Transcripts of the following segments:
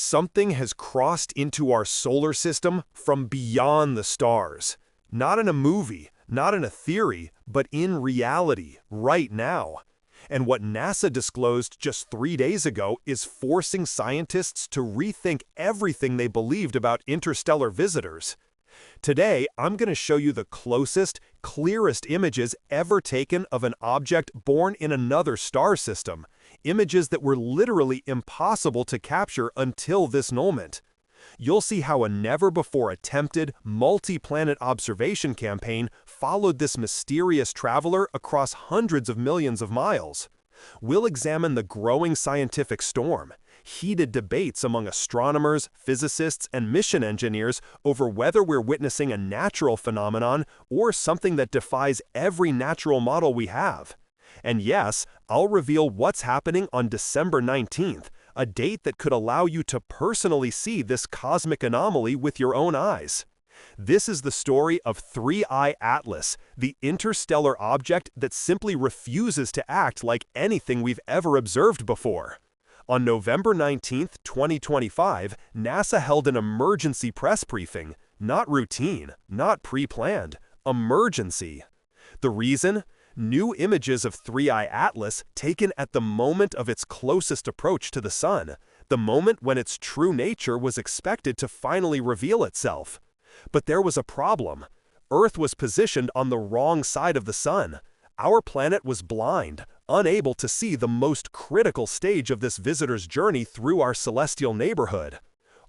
Something has crossed into our solar system from beyond the stars. Not in a movie, not in a theory, but in reality, right now. And what NASA disclosed just 3 days ago is forcing scientists to rethink everything they believed about interstellar visitors. Today, I'm going to show you the closest, clearest images ever taken of an object born in another star system, images that were literally impossible to capture until this moment. You'll see how a never-before-attempted, multi-planet observation campaign followed this mysterious traveler across hundreds of millions of miles. We'll examine the growing scientific storm, heated debates among astronomers, physicists, and mission engineers over whether we're witnessing a natural phenomenon or something that defies every natural model we have. And yes, I'll reveal what's happening on December 19th, a date that could allow you to personally see this cosmic anomaly with your own eyes. This is the story of 3I Atlas, the interstellar object that simply refuses to act like anything we've ever observed before. On November 19, 2025, NASA held an emergency press briefing. Not routine, not pre-planned, emergency. The reason? New images of 3I Atlas taken at the moment of its closest approach to the Sun, the moment when its true nature was expected to finally reveal itself. But there was a problem. Earth was positioned on the wrong side of the Sun. Our planet was blind, unable to see the most critical stage of this visitor's journey through our celestial neighborhood.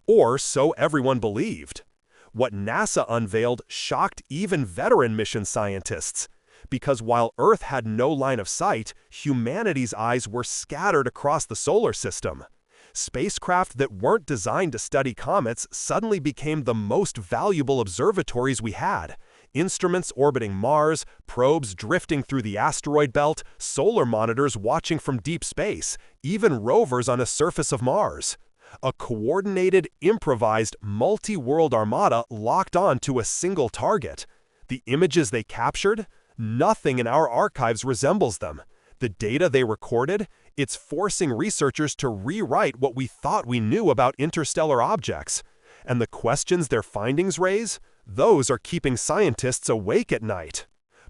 Or so everyone believed. What NASA unveiled shocked even veteran mission scientists. Because while Earth had no line of sight, humanity's eyes were scattered across the solar system. Spacecraft that weren't designed to study comets suddenly became the most valuable observatories we had. Instruments orbiting Mars, probes drifting through the asteroid belt, solar monitors watching from deep space, even rovers on the surface of Mars. A coordinated, improvised, multi-world armada locked on to a single target. The images they captured? Nothing in our archives resembles them. The data they recorded? It's forcing researchers to rewrite what we thought we knew about interstellar objects. And the questions their findings raise? Those are keeping scientists awake at night.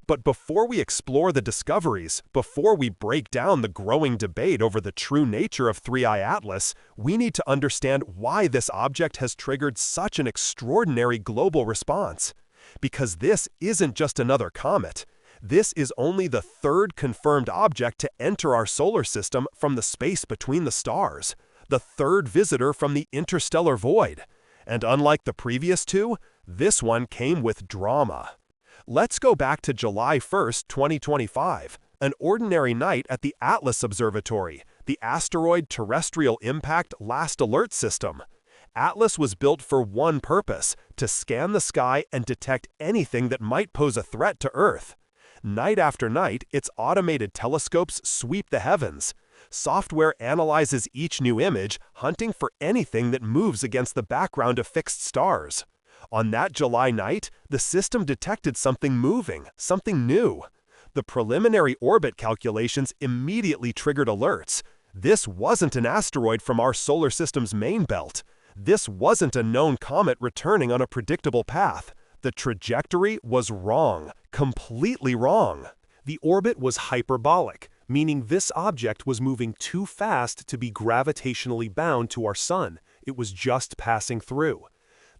But before we explore the discoveries, before we break down the growing debate over the true nature of 3I Atlas, we need to understand why this object has triggered such an extraordinary global response. Because this isn't just another comet. This is only the third confirmed object to enter our solar system from the space between the stars, the third visitor from the interstellar void. And unlike the previous two, this one came with drama. Let's go back to July 1st, 2025, an ordinary night at the Atlas Observatory, the Asteroid Terrestrial Impact Last Alert System. Atlas was built for one purpose: to scan the sky and detect anything that might pose a threat to Earth. Night after night, its automated telescopes sweep the heavens. Software analyzes each new image, hunting for anything that moves against the background of fixed stars. On that July night, the system detected something moving, something new. The preliminary orbit calculations immediately triggered alerts. This wasn't an asteroid from our solar system's main belt. This wasn't a known comet returning on a predictable path. The trajectory was wrong, completely wrong. The orbit was hyperbolic, meaning this object was moving too fast to be gravitationally bound to our Sun. It was just passing through.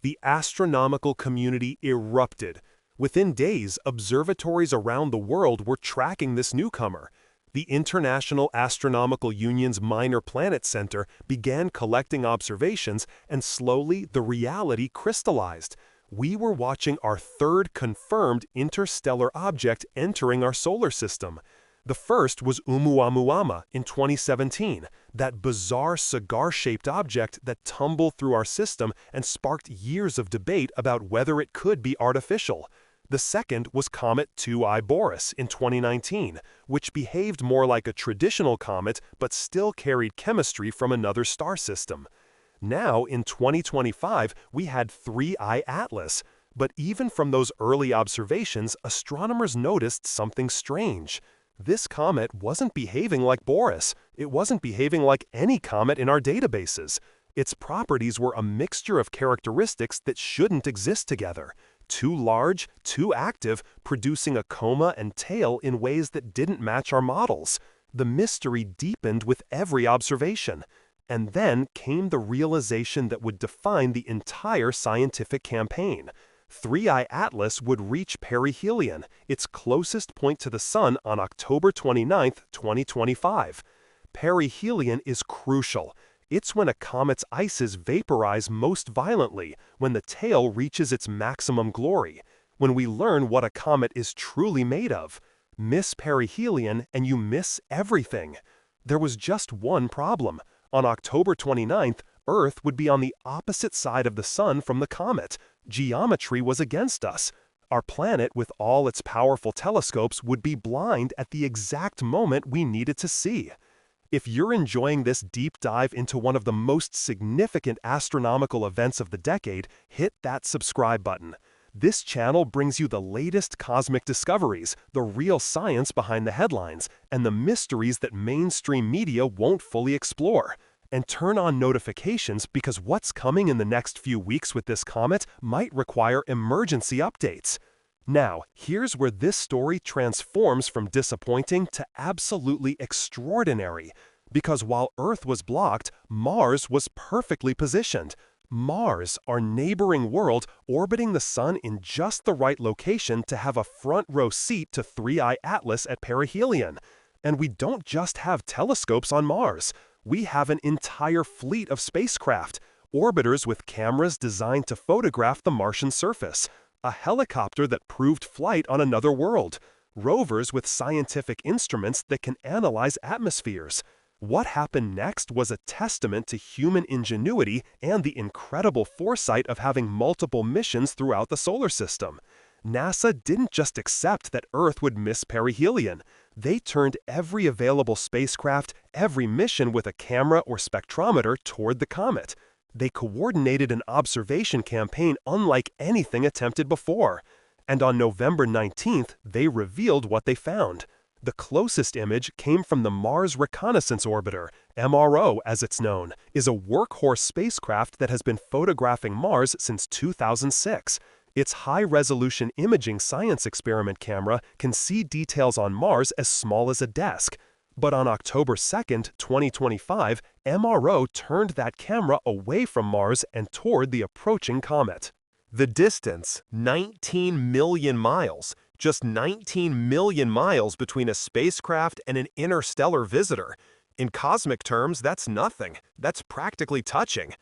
The astronomical community erupted. Within days, observatories around the world were tracking this newcomer. The International Astronomical Union's Minor Planet Center began collecting observations, and slowly the reality crystallized. We were watching our third confirmed interstellar object entering our solar system. The first was Oumuamua in 2017, that bizarre cigar-shaped object that tumbled through our system and sparked years of debate about whether it could be artificial. The second was Comet 2I Boris in 2019, which behaved more like a traditional comet but still carried chemistry from another star system. Now, in 2025, we had 3I Atlas, but even from those early observations, astronomers noticed something strange. This comet wasn't behaving like Boris. It wasn't behaving like any comet in our databases. Its properties were a mixture of characteristics that shouldn't exist together. Too large, too active, producing a coma and tail in ways that didn't match our models. The mystery deepened with every observation. And then came the realization that would define the entire scientific campaign. 3I Atlas would reach perihelion, its closest point to the Sun, on October 29, 2025. Perihelion is crucial. It's when a comet's ices vaporize most violently, when the tail reaches its maximum glory, when we learn what a comet is truly made of. Miss perihelion and you miss everything. There was just one problem. On October 29th, Earth would be on the opposite side of the Sun from the comet. Geometry was against us. Our planet, with all its powerful telescopes, would be blind at the exact moment we needed to see. If you're enjoying this deep dive into one of the most significant astronomical events of the decade, hit that subscribe button. This channel brings you the latest cosmic discoveries, the real science behind the headlines, and the mysteries that mainstream media won't fully explore. And turn on notifications because what's coming in the next few weeks with this comet might require emergency updates. Now, here's where this story transforms from disappointing to absolutely extraordinary. Because while Earth was blocked, Mars was perfectly positioned. Mars, our neighboring world, orbiting the Sun in just the right location to have a front-row seat to 3I Atlas at perihelion. And we don't just have telescopes on Mars. We have an entire fleet of spacecraft, orbiters with cameras designed to photograph the Martian surface, a helicopter that proved flight on another world, rovers with scientific instruments that can analyze atmospheres. What happened next was a testament to human ingenuity and the incredible foresight of having multiple missions throughout the solar system. NASA didn't just accept that Earth would miss perihelion. They turned every available spacecraft, every mission with a camera or spectrometer toward the comet. They coordinated an observation campaign unlike anything attempted before. And on November 19th, they revealed what they found. The closest image came from the Mars Reconnaissance Orbiter, MRO as it's known, is a workhorse spacecraft that has been photographing Mars since 2006. Its high-resolution imaging science experiment camera can see details on Mars as small as a desk. But on October 2nd, 2025, MRO turned that camera away from Mars and toward the approaching comet. The distance, 19 million miles. Just 19 million miles between a spacecraft and an interstellar visitor. In cosmic terms, that's nothing. That's practically touching.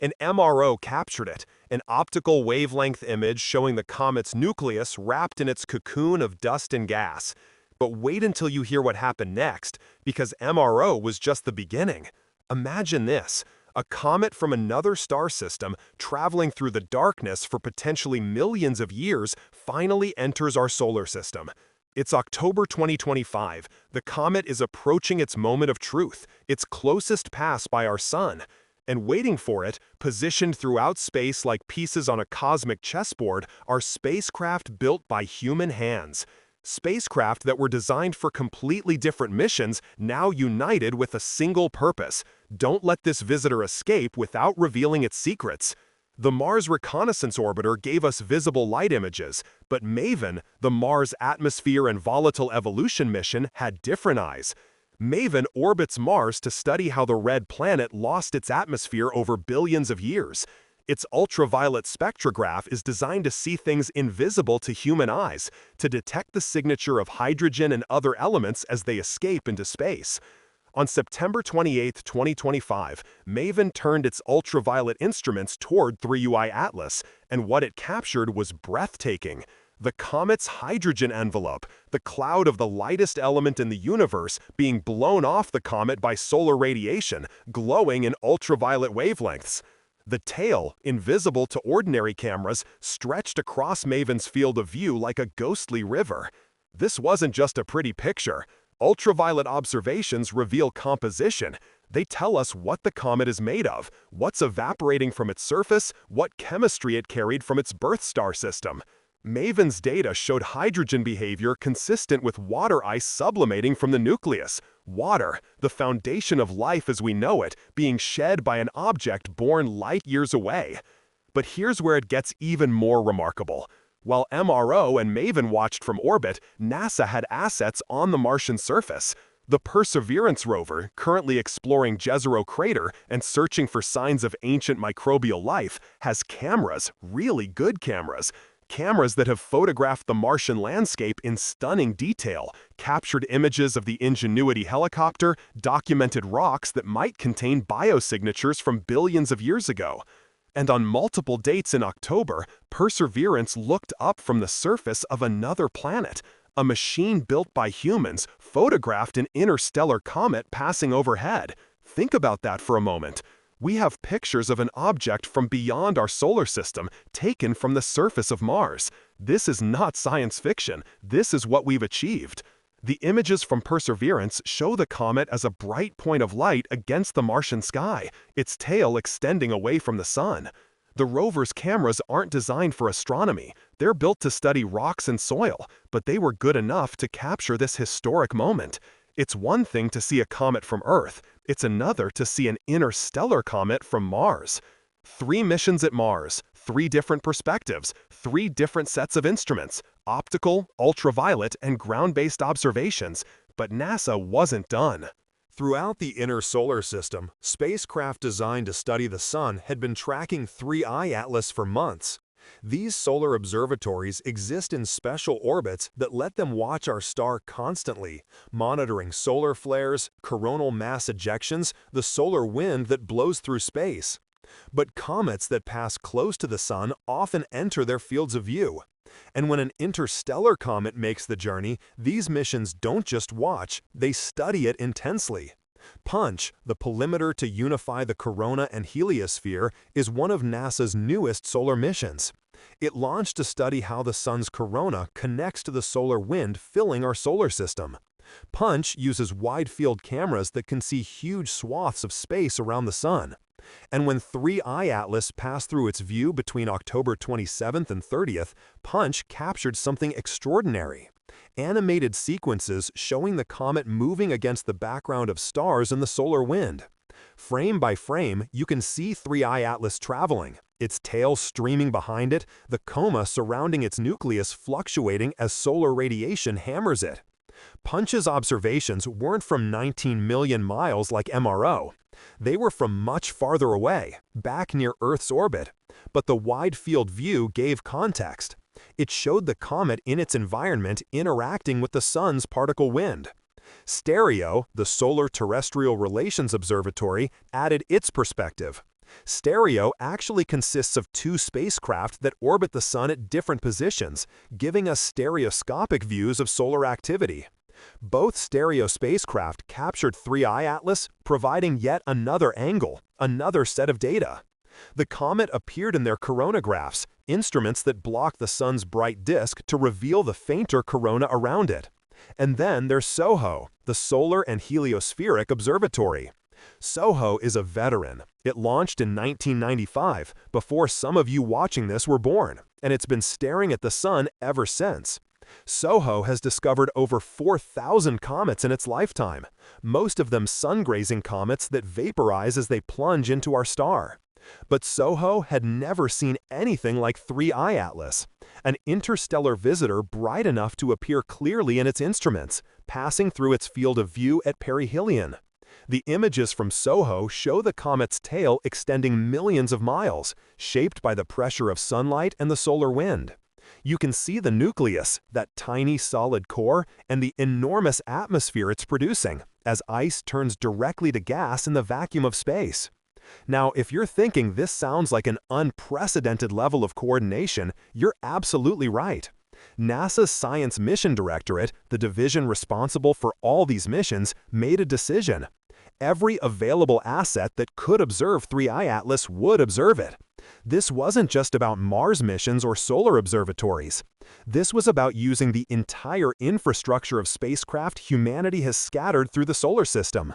An MRO captured it, an optical wavelength image showing the comet's nucleus wrapped in its cocoon of dust and gas. But wait until you hear what happened next, because MRO was just the beginning. Imagine this. A comet from another star system, traveling through the darkness for potentially millions of years, finally enters our solar system. It's October 2025. The comet is approaching its moment of truth, its closest pass by our Sun. And waiting for it, positioned throughout space like pieces on a cosmic chessboard, are spacecraft built by human hands. Spacecraft that were designed for completely different missions, now united with a single purpose. Don't let this visitor escape without revealing its secrets. The Mars Reconnaissance Orbiter gave us visible light images, but MAVEN, the Mars Atmosphere and Volatile Evolution mission, had different eyes. MAVEN orbits Mars to study how the red planet lost its atmosphere over billions of years. Its ultraviolet spectrograph is designed to see things invisible to human eyes, to detect the signature of hydrogen and other elements as they escape into space. On September 28, 2025, MAVEN turned its ultraviolet instruments toward 3I Atlas, and what it captured was breathtaking. The comet's hydrogen envelope, the cloud of the lightest element in the universe, being blown off the comet by solar radiation, glowing in ultraviolet wavelengths. The tail, invisible to ordinary cameras, stretched across MAVEN's field of view like a ghostly river. This wasn't just a pretty picture. Ultraviolet observations reveal composition. They tell us what the comet is made of, what's evaporating from its surface, what chemistry it carried from its birth star system. MAVEN's data showed hydrogen behavior consistent with water ice sublimating from the nucleus. Water, the foundation of life as we know it, being shed by an object born light years away. But here's where it gets even more remarkable. While MRO and MAVEN watched from orbit, NASA had assets on the Martian surface. The Perseverance rover, currently exploring Jezero Crater and searching for signs of ancient microbial life, has cameras, really good cameras. Cameras that have photographed the Martian landscape in stunning detail, captured images of the Ingenuity helicopter, documented rocks that might contain biosignatures from billions of years ago. And on multiple dates in October, Perseverance looked up from the surface of another planet. A machine built by humans photographed an interstellar comet passing overhead. Think about that for a moment. We have pictures of an object from beyond our solar system taken from the surface of Mars. This is not science fiction. This is what we've achieved. The images from Perseverance show the comet as a bright point of light against the Martian sky, its tail extending away from the sun. The rover's cameras aren't designed for astronomy. They're built to study rocks and soil, but they were good enough to capture this historic moment. It's one thing to see a comet from Earth. It's another to see an interstellar comet from Mars. 3 missions at Mars, 3 different perspectives, 3 different sets of instruments, optical, ultraviolet, and ground-based observations. But NASA wasn't done. Throughout the inner solar system, spacecraft designed to study the sun had been tracking 3I Atlas for months. These solar observatories exist in special orbits that let them watch our star constantly, monitoring solar flares, coronal mass ejections, the solar wind that blows through space. But comets that pass close to the sun often enter their fields of view. And when an interstellar comet makes the journey, these missions don't just watch, they study it intensely. PUNCH, the Polarimeter to Unify the Corona and Heliosphere, is one of NASA's newest solar missions. It launched to study how the sun's corona connects to the solar wind filling our solar system. PUNCH uses wide-field cameras that can see huge swaths of space around the sun. And when 3I Atlas passed through its view between October 27th and 30th, PUNCH captured something extraordinary. Animated sequences showing the comet moving against the background of stars in the solar wind. Frame by frame, you can see 3I Atlas traveling, its tail streaming behind it, the coma surrounding its nucleus fluctuating as solar radiation hammers it. PUNCH's observations weren't from 19 million miles like MRO. They were from much farther away, back near Earth's orbit. But the wide-field view gave context. It showed the comet in its environment interacting with the sun's particle wind. STEREO, the Solar Terrestrial Relations Observatory, added its perspective. STEREO actually consists of 2 spacecraft that orbit the sun at different positions, giving us stereoscopic views of solar activity. Both STEREO spacecraft captured 3I Atlas, providing yet another angle, another set of data. The comet appeared in their coronagraphs, instruments that block the sun's bright disk to reveal the fainter corona around it. And then there's SOHO, the Solar and Heliospheric Observatory. SOHO is a veteran. It launched in 1995, before some of you watching this were born, and it's been staring at the sun ever since. SOHO has discovered over 4,000 comets in its lifetime, most of them sun-grazing comets that vaporize as they plunge into our star. But SOHO had never seen anything like 3I Atlas, an interstellar visitor bright enough to appear clearly in its instruments, passing through its field of view at perihelion. The images from SOHO show the comet's tail extending millions of miles, shaped by the pressure of sunlight and the solar wind. You can see the nucleus, that tiny solid core, and the enormous atmosphere it's producing, as ice turns directly to gas in the vacuum of space. Now, if you're thinking this sounds like an unprecedented level of coordination, you're absolutely right. NASA's Science Mission Directorate, the division responsible for all these missions, made a decision. Every available asset that could observe 3I Atlas would observe it. This wasn't just about Mars missions or solar observatories. This was about using the entire infrastructure of spacecraft humanity has scattered through the solar system.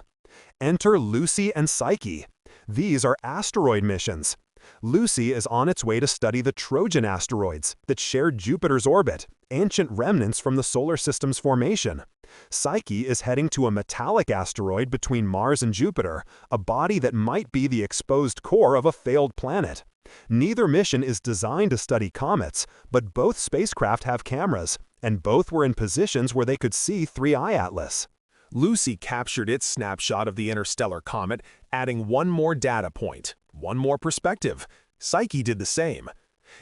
Enter Lucy and Psyche. These are asteroid missions. Lucy is on its way to study the Trojan asteroids that shared Jupiter's orbit, ancient remnants from the solar system's formation. Psyche is heading to a metallic asteroid between Mars and Jupiter, a body that might be the exposed core of a failed planet. Neither mission is designed to study comets, but both spacecraft have cameras, and both were in positions where they could see 3I Atlas. Lucy captured its snapshot of the interstellar comet, adding one more data point, one more perspective. Psyche did the same.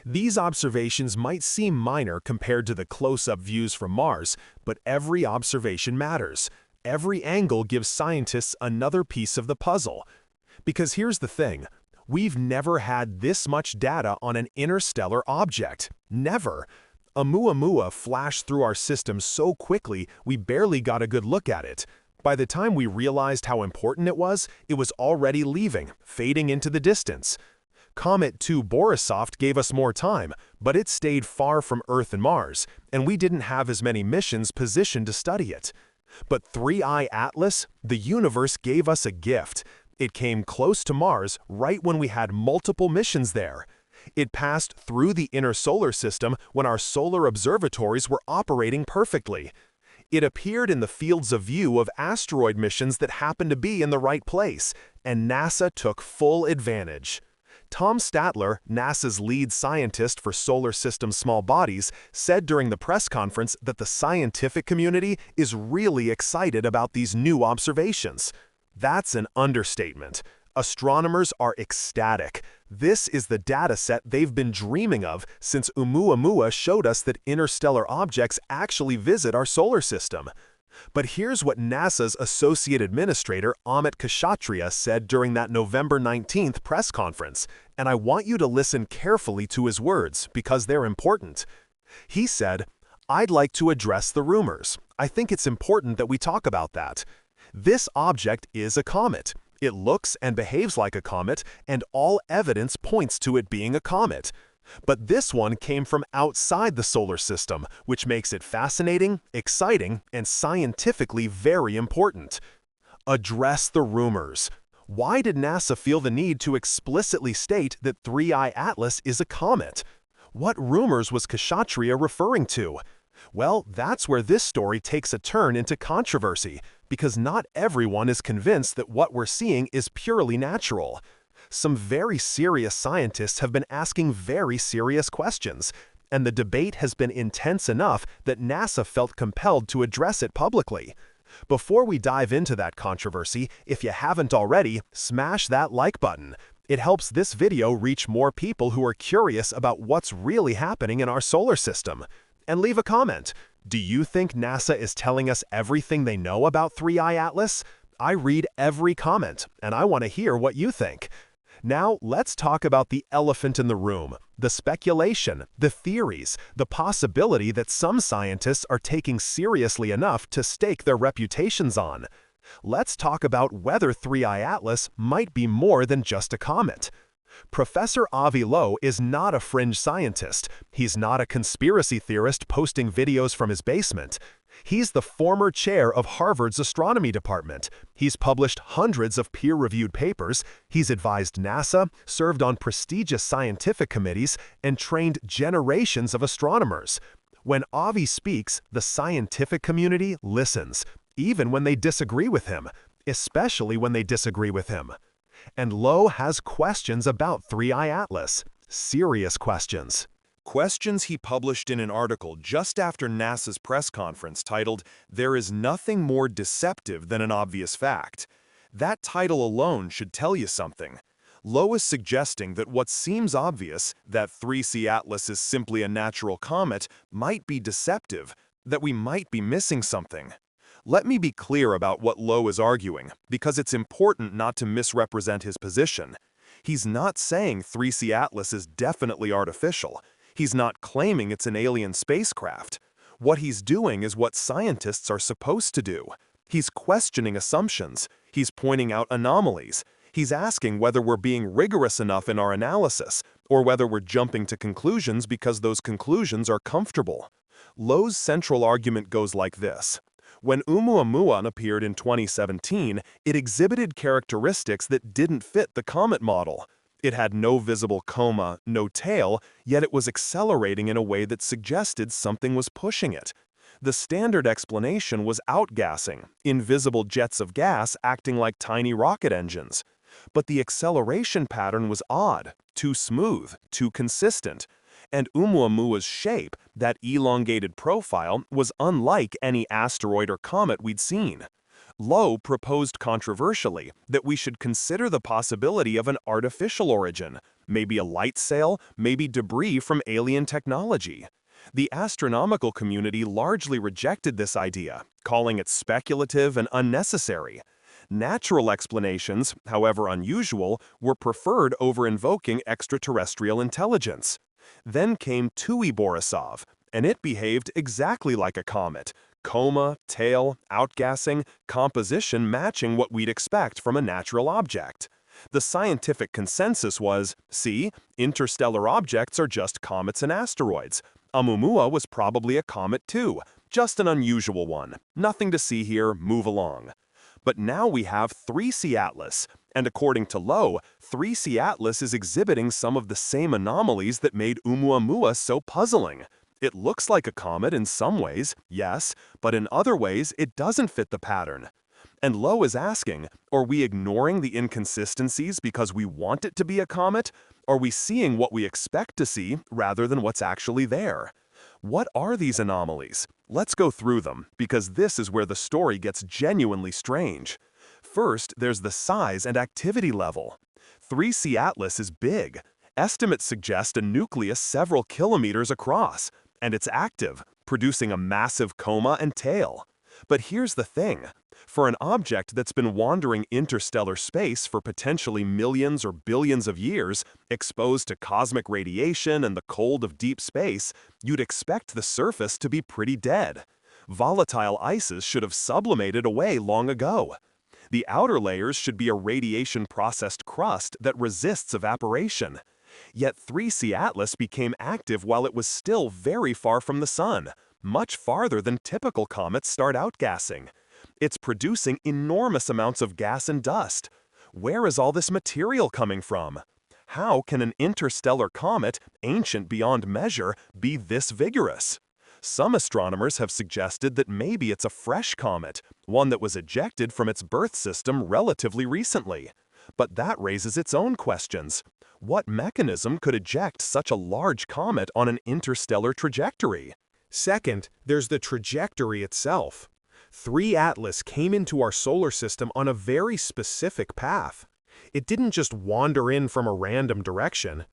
These observations might seem minor compared to the close-up views from Mars, but every observation matters. Every angle gives scientists another piece of the puzzle. Because here's the thing, we've never had this much data on an interstellar object. Never. Oumuamua flashed through our system so quickly we barely got a good look at it. By the time we realized how important it was already leaving, fading into the distance. Comet 2 Borisov gave us more time, but it stayed far from Earth and Mars, and we didn't have as many missions positioned to study it. But 3I Atlas, the universe gave us a gift. It came close to Mars right when we had multiple missions there. It passed through the inner solar system when our solar observatories were operating perfectly. It appeared in the fields of view of asteroid missions that happened to be in the right place, and NASA took full advantage. Tom Statler, NASA's lead scientist for solar system small bodies, said during the press conference that the scientific community is really excited about these new observations. That's an understatement. Astronomers are ecstatic. This is the data set they've been dreaming of since Oumuamua showed us that interstellar objects actually visit our solar system. But here's what NASA's Associate Administrator Amit Kshatriya said during that November 19th press conference, and I want you to listen carefully to his words because they're important. He said, "I'd like to address the rumors. I think it's important that we talk about that. This object is a comet. It looks and behaves like a comet, and all evidence points to it being a comet. But this one came from outside the solar system, which makes it fascinating, exciting, and scientifically very important." Address the rumors. Why did NASA feel the need to explicitly state that 3I Atlas is a comet? What rumors was Kshatriya referring to? Well, that's where this story takes a turn into controversy, because not everyone is convinced that what we're seeing is purely natural. Some very serious scientists have been asking very serious questions, and the debate has been intense enough that NASA felt compelled to address it publicly. Before we dive into that controversy, if you haven't already, smash that like button. It helps this video reach more people who are curious about what's really happening in our solar system. And leave a comment. Do you think NASA is telling us everything they know about 3I Atlas? I read every comment, and I want to hear what you think. Now, let's talk about the elephant in the room, the speculation, the theories, the possibility that some scientists are taking seriously enough to stake their reputations on. Let's talk about whether 3I Atlas might be more than just a comet. Professor Avi Low is not a fringe scientist. He's not a conspiracy theorist posting videos from his basement. He's the former chair of Harvard's astronomy department. He's published hundreds of peer-reviewed papers. He's advised NASA, served on prestigious scientific committees, and trained generations of astronomers. When Avi speaks, the scientific community listens, even when they disagree with him, especially when they disagree with him. And Low has questions about 3I Atlas. Serious questions. Questions he published in an article just after NASA's press conference titled, "There is Nothing More Deceptive Than an Obvious Fact." That title alone should tell you something. Low is suggesting that what seems obvious, that 3C Atlas is simply a natural comet, might be deceptive, that we might be missing something. Let me be clear about what Low is arguing, because it's important not to misrepresent his position. He's not saying 3C Atlas is definitely artificial. He's not claiming it's an alien spacecraft. What he's doing is what scientists are supposed to do. He's questioning assumptions. He's pointing out anomalies. He's asking whether we're being rigorous enough in our analysis, or whether we're jumping to conclusions because those conclusions are comfortable. Low's central argument goes like this. When Oumuamua appeared in 2017, it exhibited characteristics that didn't fit the comet model. It had no visible coma, no tail, yet it was accelerating in a way that suggested something was pushing it. The standard explanation was outgassing, invisible jets of gas acting like tiny rocket engines. But the acceleration pattern was odd, too smooth, too consistent. And Oumuamua's shape, that elongated profile, was unlike any asteroid or comet we'd seen. Lowe proposed controversially that we should consider the possibility of an artificial origin, maybe a light sail, maybe debris from alien technology. The astronomical community largely rejected this idea, calling it speculative and unnecessary. Natural explanations, however unusual, were preferred over invoking extraterrestrial intelligence. Then came Tui Borisov, and it behaved exactly like a comet. Coma, tail, outgassing, composition matching what we'd expect from a natural object. The scientific consensus was, see, interstellar objects are just comets and asteroids. Oumuamua was probably a comet too, just an unusual one. Nothing to see here, move along. But now we have 3C Atlas, and according to Lowe, 3C Atlas is exhibiting some of the same anomalies that made Oumuamua so puzzling. It looks like a comet in some ways, yes, but in other ways it doesn't fit the pattern. And Lowe is asking, are we ignoring the inconsistencies because we want it to be a comet? Are we seeing what we expect to see rather than what's actually there? What are these anomalies? Let's go through them, because this is where the story gets genuinely strange. First, there's the size and activity level. 3C Atlas is big. Estimates suggest a nucleus several kilometers across, and it's active, producing a massive coma and tail. But here's the thing. For an object that's been wandering interstellar space for potentially millions or billions of years, exposed to cosmic radiation and the cold of deep space, you'd expect the surface to be pretty dead. Volatile ices should have sublimated away long ago. The outer layers should be a radiation-processed crust that resists evaporation. Yet 3C Atlas became active while it was still very far from the sun, much farther than typical comets start outgassing. It's producing enormous amounts of gas and dust. Where is all this material coming from? How can an interstellar comet, ancient beyond measure, be this vigorous? Some astronomers have suggested that maybe it's a fresh comet, one that was ejected from its birth system relatively recently. But that raises its own questions. What mechanism could eject such a large comet on an interstellar trajectory? Second, there's the trajectory itself. 3 Atlas came into our solar system on a very specific path. It didn't just wander in from a random direction.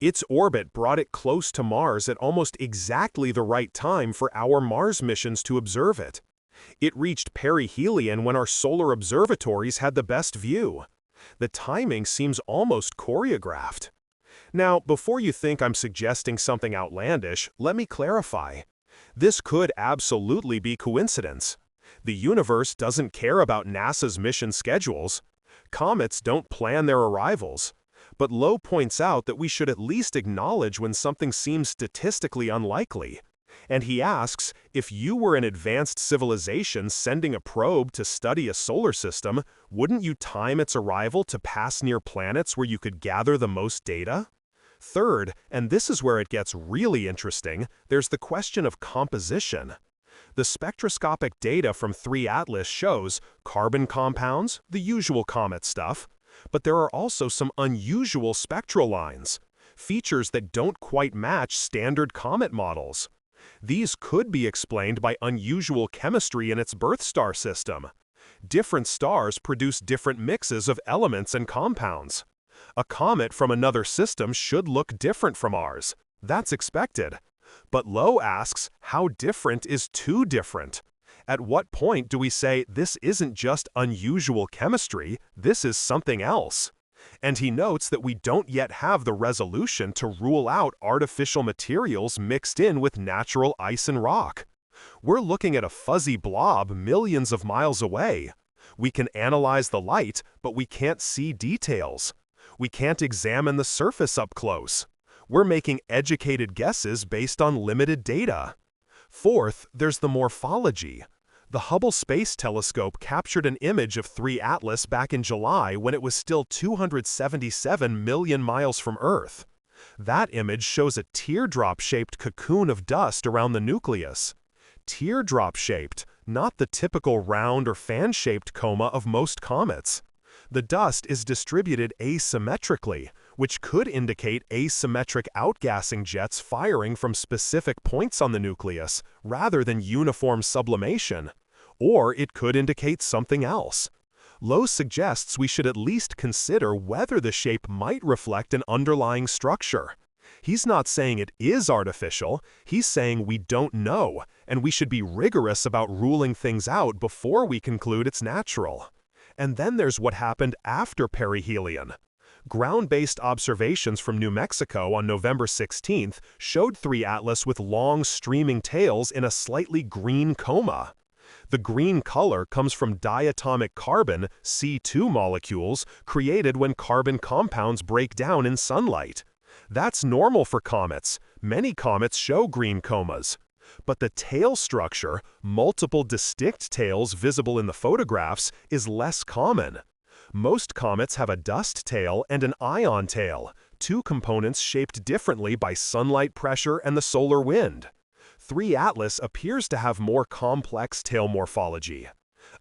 Its orbit brought it close to Mars at almost exactly the right time for our Mars missions to observe it. It reached perihelion when our solar observatories had the best view. The timing seems almost choreographed. Now, before you think I'm suggesting something outlandish, let me clarify. This could absolutely be coincidence. The universe doesn't care about NASA's mission schedules. Comets don't plan their arrivals. But Lowe points out that we should at least acknowledge when something seems statistically unlikely. And he asks, if you were an advanced civilization sending a probe to study a solar system, wouldn't you time its arrival to pass near planets where you could gather the most data? Third, and this is where it gets really interesting, there's the question of composition. The spectroscopic data from 3 Atlas shows carbon compounds, the usual comet stuff, but there are also some unusual spectral lines, features that don't quite match standard comet models. These could be explained by unusual chemistry in its birth star system. Different stars produce different mixes of elements and compounds. A comet from another system should look different from ours. That's expected. But Lowe asks, how different is too different? At what point do we say this isn't just unusual chemistry, this is something else? And he notes that we don't yet have the resolution to rule out artificial materials mixed in with natural ice and rock. We're looking at a fuzzy blob millions of miles away. We can analyze the light, but we can't see details. We can't examine the surface up close. We're making educated guesses based on limited data. Fourth, there's the morphology. The Hubble Space Telescope captured an image of 3 Atlas back in July when it was still 277 million miles from Earth. That image shows a teardrop-shaped cocoon of dust around the nucleus. Teardrop-shaped, not the typical round or fan-shaped coma of most comets. The dust is distributed asymmetrically, which could indicate asymmetric outgassing jets firing from specific points on the nucleus, rather than uniform sublimation. Or it could indicate something else. Lowe suggests we should at least consider whether the shape might reflect an underlying structure. He's not saying it is artificial, he's saying we don't know, and we should be rigorous about ruling things out before we conclude it's natural. And then there's what happened after perihelion. Ground-based observations from New Mexico on November 16th showed 3 Atlas with long streaming tails in a slightly green coma. The green color comes from diatomic carbon, C2 molecules, created when carbon compounds break down in sunlight. That's normal for comets. Many comets show green comas. But the tail structure, multiple distinct tails visible in the photographs, is less common. Most comets have a dust tail and an ion tail, 2 components shaped differently by sunlight pressure and the solar wind. 3 Atlas appears to have more complex tail morphology.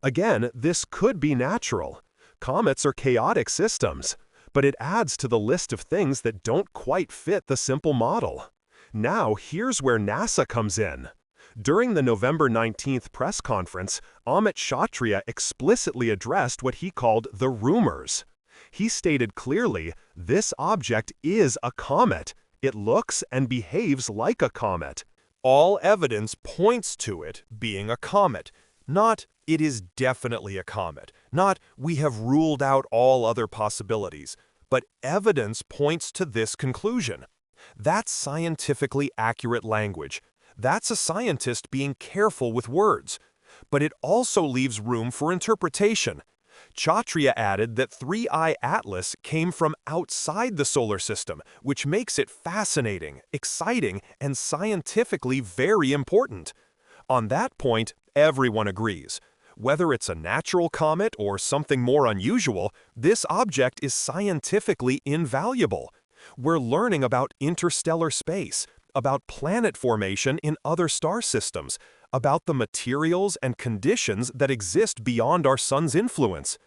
Again, this could be natural. Comets are chaotic systems, but it adds to the list of things that don't quite fit the simple model. Now, here's where NASA comes in. During the November 19th press conference, Amit Kshatriya explicitly addressed what he called the rumors. He stated clearly, this object is a comet. It looks and behaves like a comet. All evidence points to it being a comet. Not, it is definitely a comet. Not, we have ruled out all other possibilities. But evidence points to this conclusion. That's scientifically accurate language. That's a scientist being careful with words. But it also leaves room for interpretation. Kshatriya added that 3I Atlas came from outside the solar system, which makes it fascinating, exciting, and scientifically very important. On that point, everyone agrees. Whether it's a natural comet or something more unusual, this object is scientifically invaluable. We're learning about interstellar space, about planet formation in other star systems, about the materials and conditions that exist beyond our sun's influence.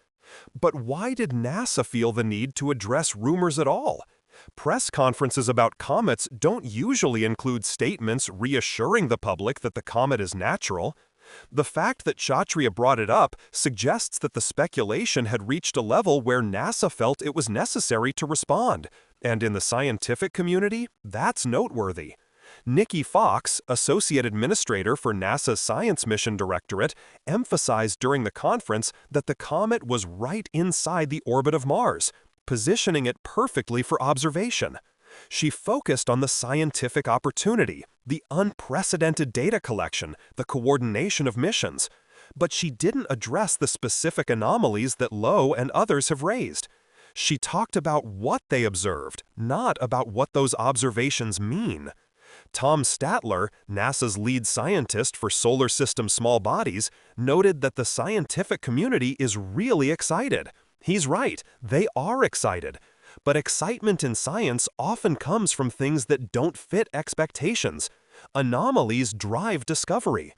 But why did NASA feel the need to address rumors at all? Press conferences about comets don't usually include statements reassuring the public that the comet is natural. The fact that Kshatriya brought it up suggests that the speculation had reached a level where NASA felt it was necessary to respond. And in the scientific community, that's noteworthy. Nikki Fox, Associate Administrator for NASA's Science Mission Directorate, emphasized during the conference that the comet was right inside the orbit of Mars, positioning it perfectly for observation. She focused on the scientific opportunity, the unprecedented data collection, the coordination of missions. But she didn't address the specific anomalies that Lowe and others have raised. She talked about what they observed, not about what those observations mean. Tom Statler, NASA's lead scientist for solar system small bodies, noted that the scientific community is really excited. He's right, they are excited. But excitement in science often comes from things that don't fit expectations. Anomalies drive discovery.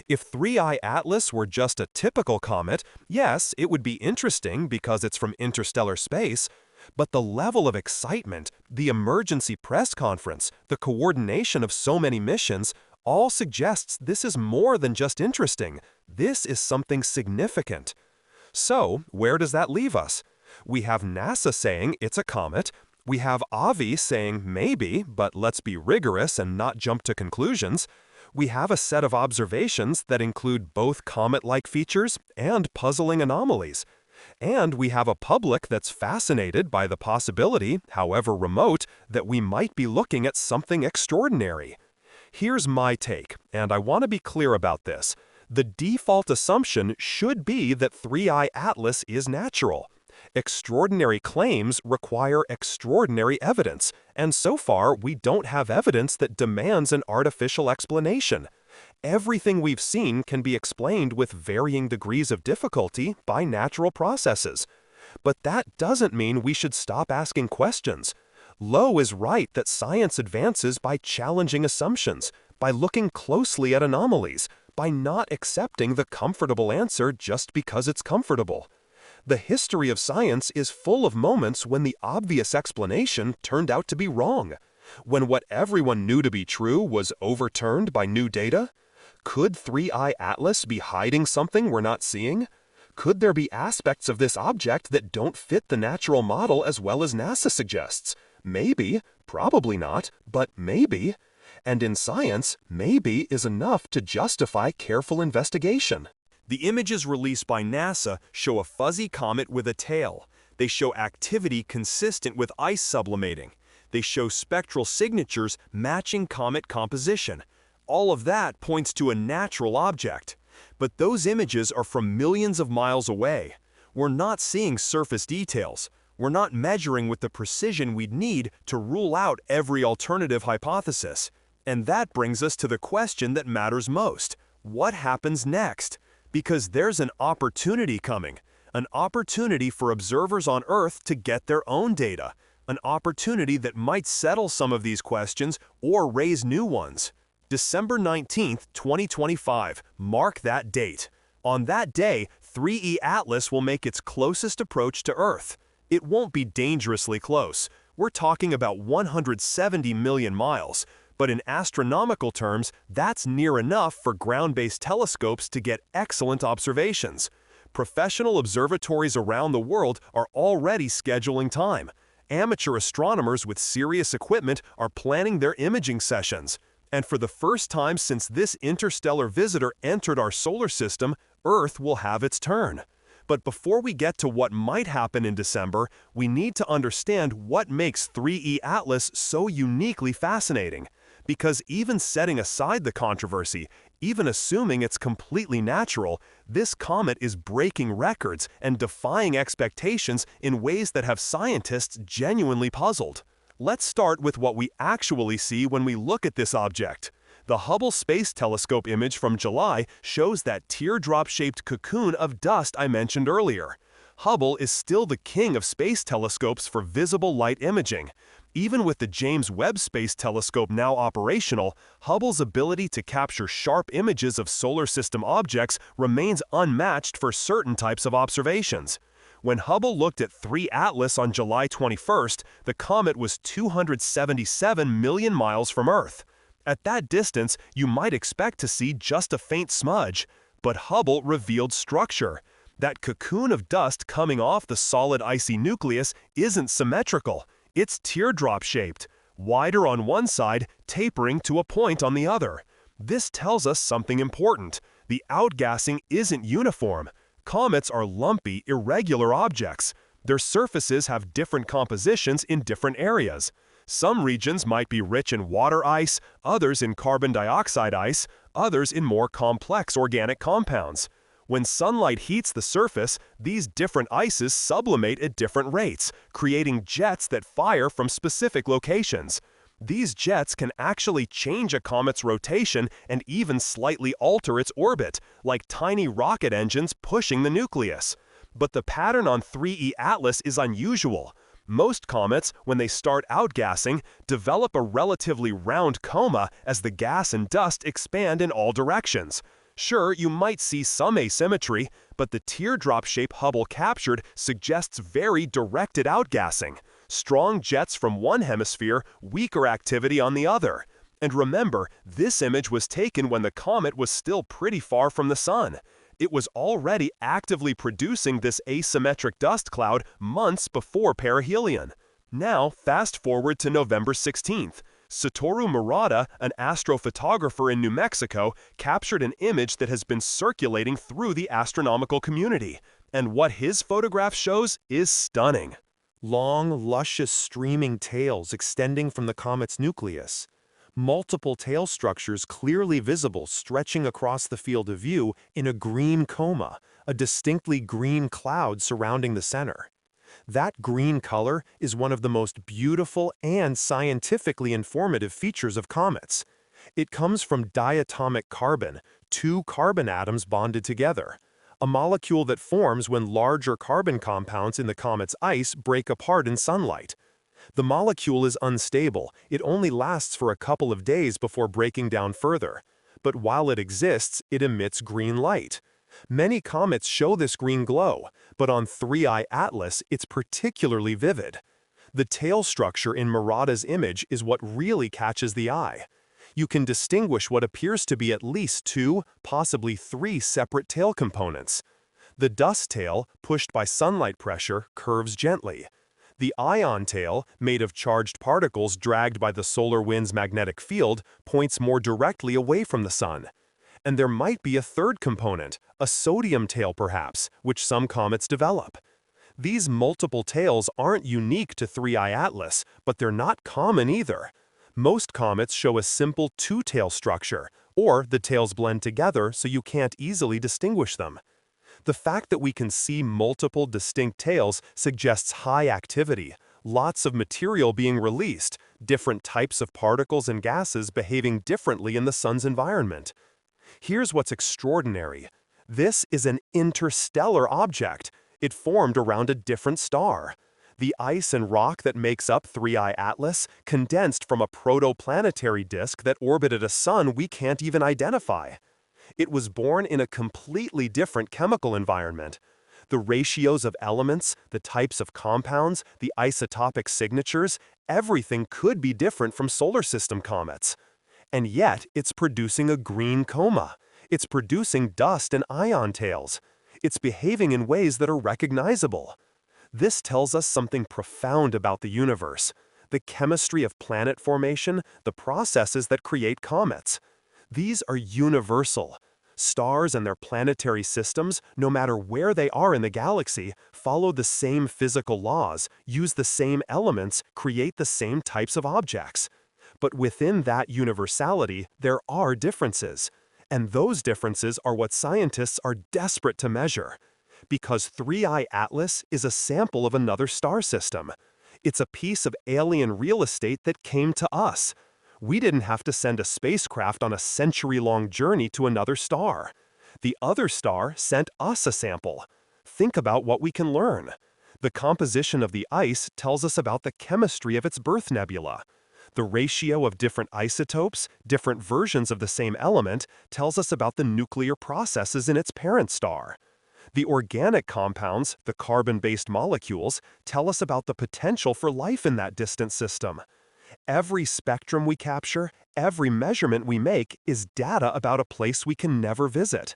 If 3I Atlas were just a typical comet, yes, it would be interesting because it's from interstellar space. But the level of excitement, the emergency press conference, the coordination of so many missions, all suggests this is more than just interesting. This is something significant. So, where does that leave us? We have NASA saying it's a comet. We have Avi saying maybe, but let's be rigorous and not jump to conclusions. We have a set of observations that include both comet-like features and puzzling anomalies. And we have a public that's fascinated by the possibility, however remote, that we might be looking at something extraordinary. Here's my take, and I want to be clear about this. The default assumption should be that 3I Atlas is natural. Extraordinary claims require extraordinary evidence, and so far we don't have evidence that demands an artificial explanation. Everything we've seen can be explained with varying degrees of difficulty by natural processes. But that doesn't mean we should stop asking questions. Lowe is right that science advances by challenging assumptions, by looking closely at anomalies, by not accepting the comfortable answer just because it's comfortable. The history of science is full of moments when the obvious explanation turned out to be wrong, when what everyone knew to be true was overturned by new data. Could 3I Atlas be hiding something we're not seeing? Could there be aspects of this object that don't fit the natural model as well as NASA suggests? Maybe, probably not, but maybe. And in science, maybe is enough to justify careful investigation. The images released by NASA show a fuzzy comet with a tail. They show activity consistent with ice sublimating. They show spectral signatures matching comet composition. All of that points to a natural object. But those images are from millions of miles away. We're not seeing surface details. We're not measuring with the precision we'd need to rule out every alternative hypothesis. And that brings us to the question that matters most. What happens next? Because there's an opportunity coming. An opportunity for observers on Earth to get their own data. An opportunity that might settle some of these questions or raise new ones. December 19th, 2025, mark that date. On that day, 3E Atlas will make its closest approach to Earth. It won't be dangerously close. We're talking about 170 million miles. But in astronomical terms, that's near enough for ground-based telescopes to get excellent observations. Professional observatories around the world are already scheduling time. Amateur astronomers with serious equipment are planning their imaging sessions. And for the first time since this interstellar visitor entered our solar system, Earth will have its turn. But before we get to what might happen in December, we need to understand what makes 3E Atlas so uniquely fascinating. Because even setting aside the controversy, even assuming it's completely natural, this comet is breaking records and defying expectations in ways that have scientists genuinely puzzled. Let's start with what we actually see when we look at this object. The Hubble Space Telescope image from July shows that teardrop-shaped cocoon of dust I mentioned earlier. Hubble is still the king of space telescopes for visible light imaging. Even with the James Webb Space Telescope now operational, Hubble's ability to capture sharp images of solar system objects remains unmatched for certain types of observations. When Hubble looked at 3 Atlas on July 21st, the comet was 277 million miles from Earth. At that distance, you might expect to see just a faint smudge, but Hubble revealed structure. That cocoon of dust coming off the solid icy nucleus isn't symmetrical. It's teardrop-shaped, wider on one side, tapering to a point on the other. This tells us something important. The outgassing isn't uniform. Comets are lumpy, irregular objects. Their surfaces have different compositions in different areas. Some regions might be rich in water ice, others in carbon dioxide ice, others in more complex organic compounds. When sunlight heats the surface, these different ices sublimate at different rates, creating jets that fire from specific locations. These jets can actually change a comet's rotation and even slightly alter its orbit, like tiny rocket engines pushing the nucleus. But the pattern on 3E Atlas is unusual. Most comets, when they start outgassing, develop a relatively round coma as the gas and dust expand in all directions. Sure, you might see some asymmetry, but the teardrop shape Hubble captured suggests very directed outgassing. Strong jets from one hemisphere, weaker activity on the other. And remember, this image was taken when the comet was still pretty far from the Sun. It was already actively producing this asymmetric dust cloud months before perihelion. Now, fast forward to November 16th. Satoru Murata, an astrophotographer in New Mexico, captured an image that has been circulating through the astronomical community. And what his photograph shows is stunning. Long, luscious, streaming tails extending from the comet's nucleus. Multiple tail structures clearly visible stretching across the field of view in a green coma, a distinctly green cloud surrounding the center. That green color is one of the most beautiful and scientifically informative features of comets. It comes from diatomic carbon, two carbon atoms bonded together, a molecule that forms when larger carbon compounds in the comet's ice break apart in sunlight. The molecule is unstable, it only lasts for a couple of days before breaking down further. But while it exists, it emits green light. Many comets show this green glow, but on 3I Atlas it's particularly vivid. The tail structure in Murata's image is what really catches the eye. You can distinguish what appears to be at least two, possibly three separate tail components. The dust tail, pushed by sunlight pressure, curves gently. The ion tail, made of charged particles dragged by the solar wind's magnetic field, points more directly away from the sun. And there might be a third component, a sodium tail perhaps, which some comets develop. These multiple tails aren't unique to 3I Atlas, but they're not common either. Most comets show a simple two-tail structure, or the tails blend together so you can't easily distinguish them. The fact that we can see multiple distinct tails suggests high activity, lots of material being released, different types of particles and gases behaving differently in the sun's environment. Here's what's extraordinary. This is an interstellar object. It formed around a different star. The ice and rock that makes up 3I Atlas condensed from a protoplanetary disk that orbited a sun we can't even identify. It was born in a completely different chemical environment. The ratios of elements, the types of compounds, the isotopic signatures, everything could be different from solar system comets. And yet, it's producing a green coma. It's producing dust and ion tails. It's behaving in ways that are recognizable. This tells us something profound about the universe, the chemistry of planet formation, the processes that create comets. These are universal. Stars and their planetary systems, no matter where they are in the galaxy, follow the same physical laws, use the same elements, create the same types of objects. But within that universality, there are differences. And those differences are what scientists are desperate to measure. Because 3I Atlas is a sample of another star system. It's a piece of alien real estate that came to us. We didn't have to send a spacecraft on a century-long journey to another star. The other star sent us a sample. Think about what we can learn. The composition of the ice tells us about the chemistry of its birth nebula. The ratio of different isotopes, different versions of the same element, tells us about the nuclear processes in its parent star. The organic compounds, the carbon-based molecules, tell us about the potential for life in that distant system. Every spectrum we capture, every measurement we make is data about a place we can never visit.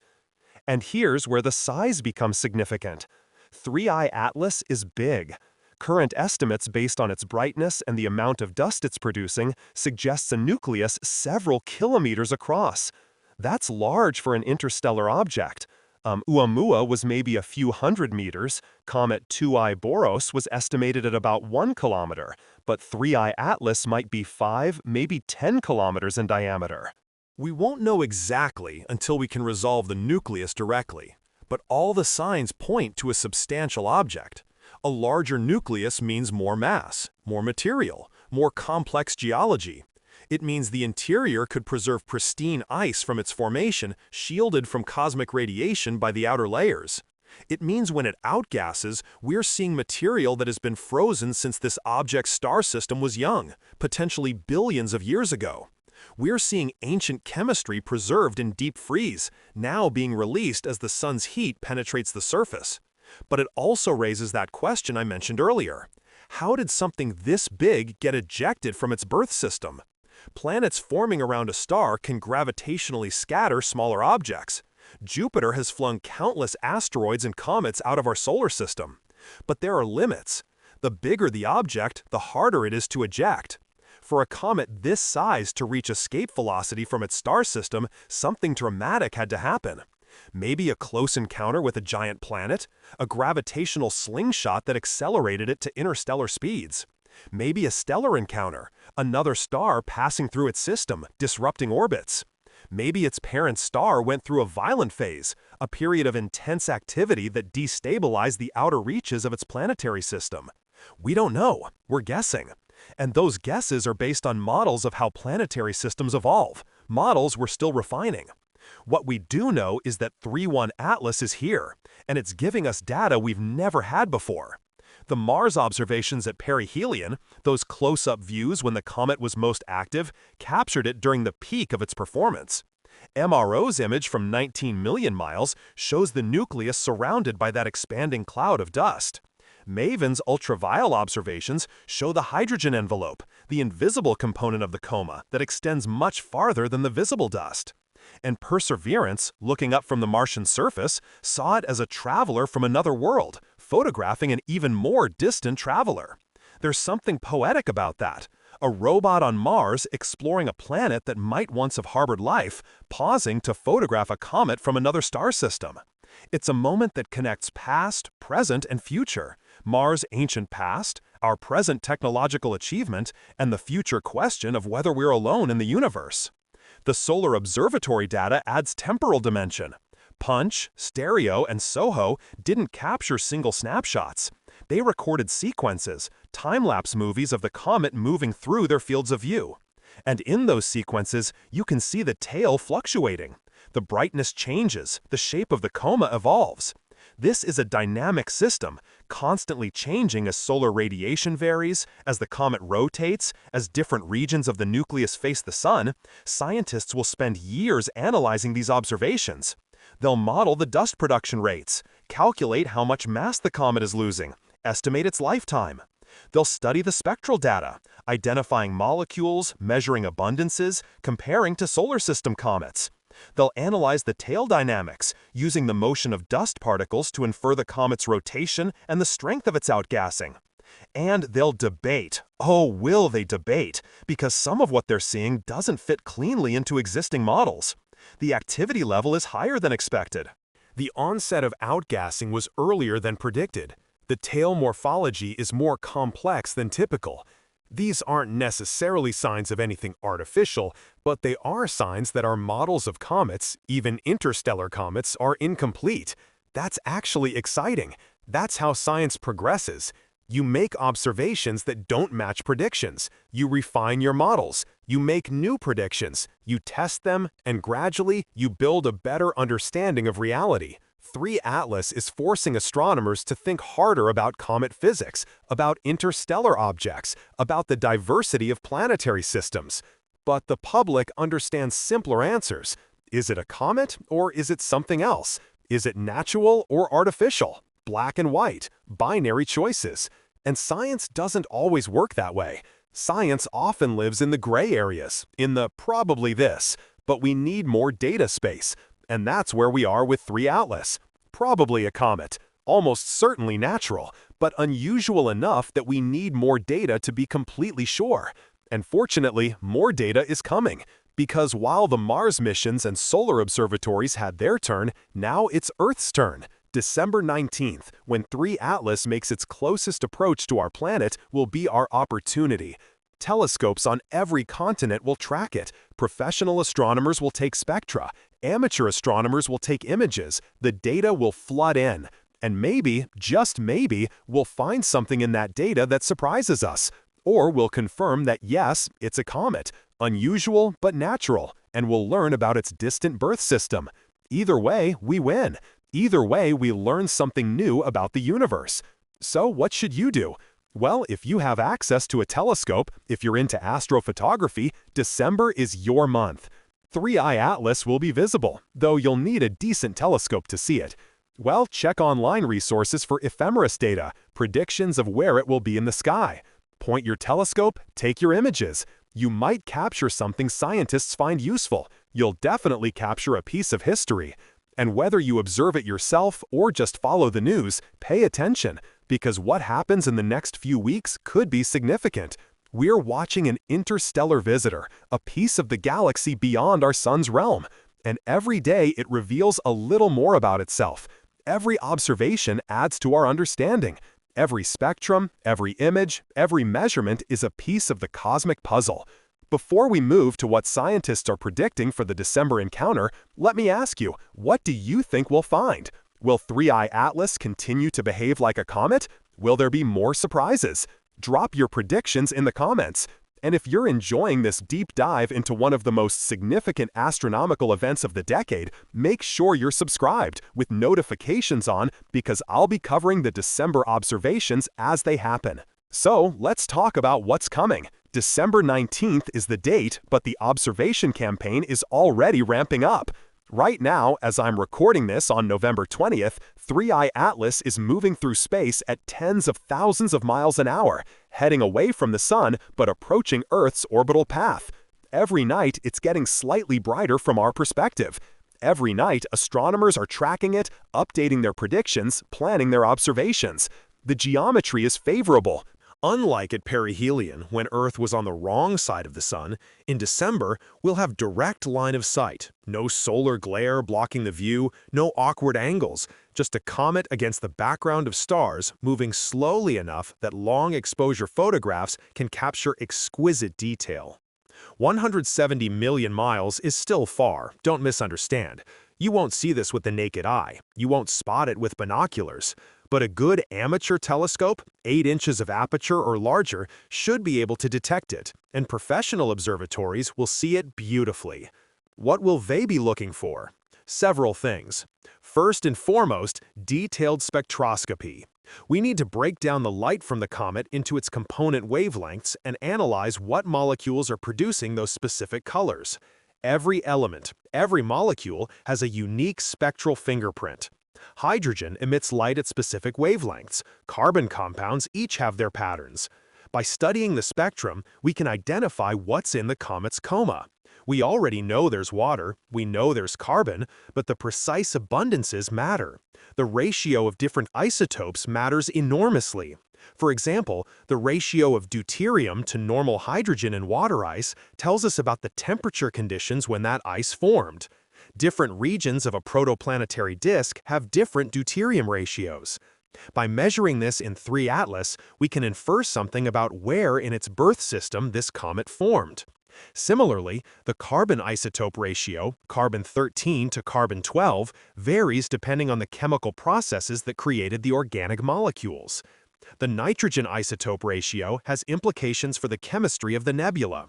And here's where the size becomes significant. 3I Atlas is big. Current estimates based on its brightness and the amount of dust it's producing suggests a nucleus several kilometers across. That's large for an interstellar object. Oumuamua was maybe a few hundred meters, comet 2I Boros was estimated at about 1 kilometer, but 3I Atlas might be 5, maybe 10 kilometers in diameter. We won't know exactly until we can resolve the nucleus directly, but all the signs point to a substantial object. A larger nucleus means more mass, more material, more complex geology. It means the interior could preserve pristine ice from its formation, shielded from cosmic radiation by the outer layers. It means when it outgasses, we're seeing material that has been frozen since this object's star system was young, potentially billions of years ago. We're seeing ancient chemistry preserved in deep freeze, now being released as the sun's heat penetrates the surface. But it also raises that question I mentioned earlier. How did something this big get ejected from its birth system? Planets forming around a star can gravitationally scatter smaller objects. Jupiter has flung countless asteroids and comets out of our solar system. But there are limits. The bigger the object, the harder it is to eject. For a comet this size to reach escape velocity from its star system, something dramatic had to happen. Maybe a close encounter with a giant planet, a gravitational slingshot that accelerated it to interstellar speeds. Maybe a stellar encounter, another star passing through its system, disrupting orbits. Maybe its parent star went through a violent phase, a period of intense activity that destabilized the outer reaches of its planetary system. We don't know, we're guessing. And those guesses are based on models of how planetary systems evolve, Models we're still refining. What we do know is that 3-1 Atlas is here, and it's giving us data we've never had before. The Mars observations at perihelion, those close-up views when the comet was most active, captured it during the peak of its performance. MRO's image from 19 million miles shows the nucleus surrounded by that expanding cloud of dust. MAVEN's ultraviolet observations show the hydrogen envelope, the invisible component of the coma that extends much farther than the visible dust. And Perseverance, looking up from the Martian surface, saw it as a traveler from another world, photographing an even more distant traveler. There's something poetic about that. A robot on Mars exploring a planet that might once have harbored life, pausing to photograph a comet from another star system. It's a moment that connects past, present, and future. Mars' ancient past, our present technological achievement, and the future question of whether we're alone in the universe. The Solar Observatory data adds temporal dimension. Punch, Stereo, and SOHO didn't capture single snapshots. They recorded sequences, time-lapse movies of the comet moving through their fields of view. And in those sequences, you can see the tail fluctuating. The brightness changes, the shape of the coma evolves. This is a dynamic system, constantly changing as solar radiation varies, as the comet rotates, as different regions of the nucleus face the sun. Scientists will spend years analyzing these observations. They'll model the dust production rates, calculate how much mass the comet is losing, estimate its lifetime. They'll study the spectral data, identifying molecules, measuring abundances, comparing to solar system comets. They'll analyze the tail dynamics, using the motion of dust particles to infer the comet's rotation and the strength of its outgassing. And they'll debate. Oh, will they debate? Because some of what they're seeing doesn't fit cleanly into existing models. The activity level is higher than expected. The onset of outgassing was earlier than predicted. The tail morphology is more complex than typical. These aren't necessarily signs of anything artificial, but they are signs that our models of comets, even interstellar comets, are incomplete. That's actually exciting. That's how science progresses. You make observations that don't match predictions. You refine your models. You make new predictions. You test them, and gradually, you build a better understanding of reality. 3 Atlas is forcing astronomers to think harder about comet physics, about interstellar objects, about the diversity of planetary systems. But the public understands simpler answers. Is it a comet, or is it something else? Is it natural or artificial? Black and white, binary choices. And science doesn't always work that way. Science often lives in the gray areas, in the probably this, but we need more data space. And that's where we are with 3 Atlas. Probably a comet, almost certainly natural, but unusual enough that we need more data to be completely sure. And fortunately, more data is coming, because while the Mars missions and solar observatories had their turn, now it's Earth's turn. December 19th, when 3 Atlas makes its closest approach to our planet, will be our opportunity. Telescopes on every continent will track it. Professional astronomers will take spectra. Amateur astronomers will take images. The data will flood in. And maybe, just maybe, we'll find something in that data that surprises us. Or we'll confirm that yes, it's a comet, unusual but natural, and we'll learn about its distant birth system. Either way, we win. Either way, we learn something new about the universe. So what should you do? Well, if you have access to a telescope, if you're into astrophotography, December is your month. 3i Atlas will be visible, though you'll need a decent telescope to see it. Well, check online resources for ephemeris data, predictions of where it will be in the sky. Point your telescope, take your images. You might capture something scientists find useful. You'll definitely capture a piece of history. And whether you observe it yourself or just follow the news, pay attention, because what happens in the next few weeks could be significant. We're watching an interstellar visitor, a piece of the galaxy beyond our sun's realm. And every day it reveals a little more about itself. Every observation adds to our understanding. Every spectrum, every image, every measurement is a piece of the cosmic puzzle. Before we move to what scientists are predicting for the December encounter, let me ask you, what do you think we'll find? Will 3i Atlas continue to behave like a comet? Will there be more surprises? Drop your predictions in the comments. And if you're enjoying this deep dive into one of the most significant astronomical events of the decade, make sure you're subscribed with notifications on because I'll be covering the December observations as they happen. So, let's talk about what's coming. December 19th is the date, but the observation campaign is already ramping up. Right now, as I'm recording this on November 20th, 3i Atlas is moving through space at tens of thousands of miles an hour, heading away from the Sun but approaching Earth's orbital path. Every night, it's getting slightly brighter from our perspective. Every night, astronomers are tracking it, updating their predictions, planning their observations. The geometry is favorable. Unlike at perihelion, when Earth was on the wrong side of the Sun, in December, we'll have direct line of sight. No solar glare blocking the view, no awkward angles, just a comet against the background of stars moving slowly enough that long exposure photographs can capture exquisite detail. 170 million miles is still far, don't misunderstand. You won't see this with the naked eye. You won't spot it with binoculars. But a good amateur telescope, 8 inches of aperture or larger, should be able to detect it, and professional observatories will see it beautifully. What will they be looking for? Several things. First and foremost, detailed spectroscopy. We need to break down the light from the comet into its component wavelengths and analyze what molecules are producing those specific colors. Every element, every molecule has a unique spectral fingerprint. Hydrogen emits light at specific wavelengths. Carbon compounds each have their patterns. By studying the spectrum, we can identify what's in the comet's coma. We already know there's water, we know there's carbon, but the precise abundances matter. The ratio of different isotopes matters enormously. For example, the ratio of deuterium to normal hydrogen in water ice tells us about the temperature conditions when that ice formed. Different regions of a protoplanetary disk have different deuterium ratios. By measuring this in 3 Atlas, we can infer something about where in its birth system this comet formed. Similarly, the carbon isotope ratio, carbon-13 to carbon-12, varies depending on the chemical processes that created the organic molecules. The nitrogen isotope ratio has implications for the chemistry of the nebula.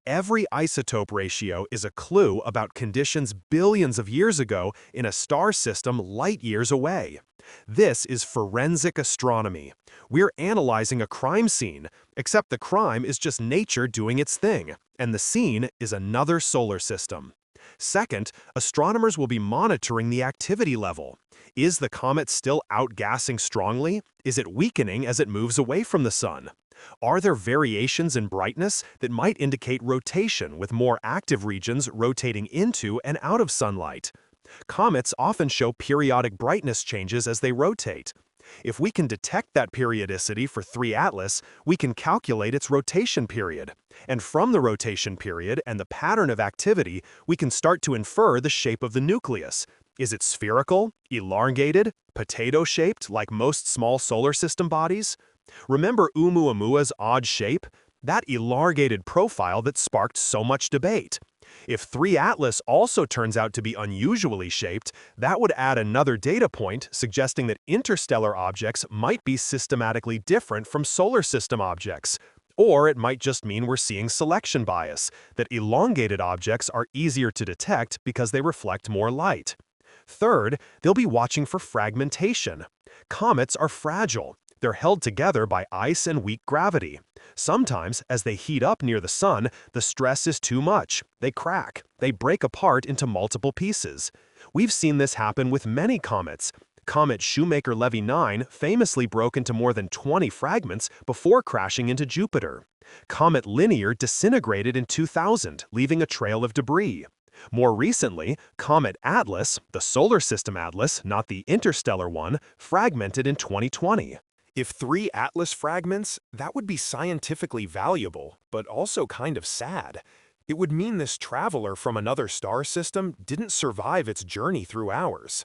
Every isotope ratio is a clue about conditions billions of years ago in a star system light years away. This is forensic astronomy. We're analyzing a crime scene, except the crime is just nature doing its thing, and the scene is another solar system. Second, astronomers will be monitoring the activity level. Is the comet still outgassing strongly? Is it weakening as it moves away from the Sun? Are there variations in brightness that might indicate rotation with more active regions rotating into and out of sunlight? Comets often show periodic brightness changes as they rotate. If we can detect that periodicity for 3 Atlas, we can calculate its rotation period. And from the rotation period and the pattern of activity, we can start to infer the shape of the nucleus. Is it spherical, elongated, potato-shaped like most small solar system bodies? Remember Oumuamua's odd shape? That elongated profile that sparked so much debate. If 3 Atlas also turns out to be unusually shaped, that would add another data point suggesting that interstellar objects might be systematically different from solar system objects. Or it might just mean we're seeing selection bias, that elongated objects are easier to detect because they reflect more light. Third, they'll be watching for fragmentation. Comets are fragile. They're held together by ice and weak gravity. Sometimes, as they heat up near the Sun, the stress is too much. They crack. They break apart into multiple pieces. We've seen this happen with many comets. Comet Shoemaker-Levy 9 famously broke into more than 20 fragments before crashing into Jupiter. Comet Linear disintegrated in 2000, leaving a trail of debris. More recently, Comet Atlas, the solar system Atlas, not the interstellar one, fragmented in 2020. If 3 Atlas fragments, that would be scientifically valuable, but also kind of sad. It would mean this traveler from another star system didn't survive its journey through ours.